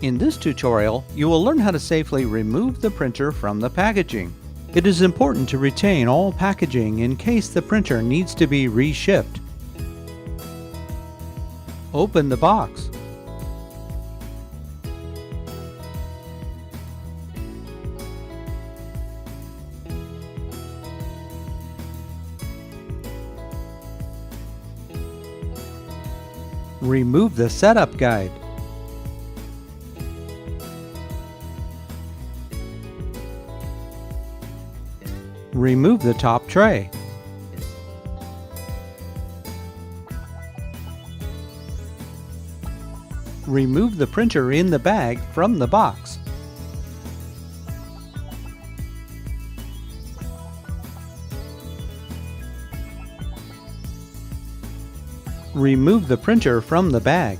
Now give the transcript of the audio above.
In this tutorial, you will learn how to safely remove the printer from the packaging. It is important to retain all packaging in case the printer needs to be reshipped. Open the box. Remove the setup guide. Remove the top tray. Remove the printer in the bag from the box. Remove the printer from the bag.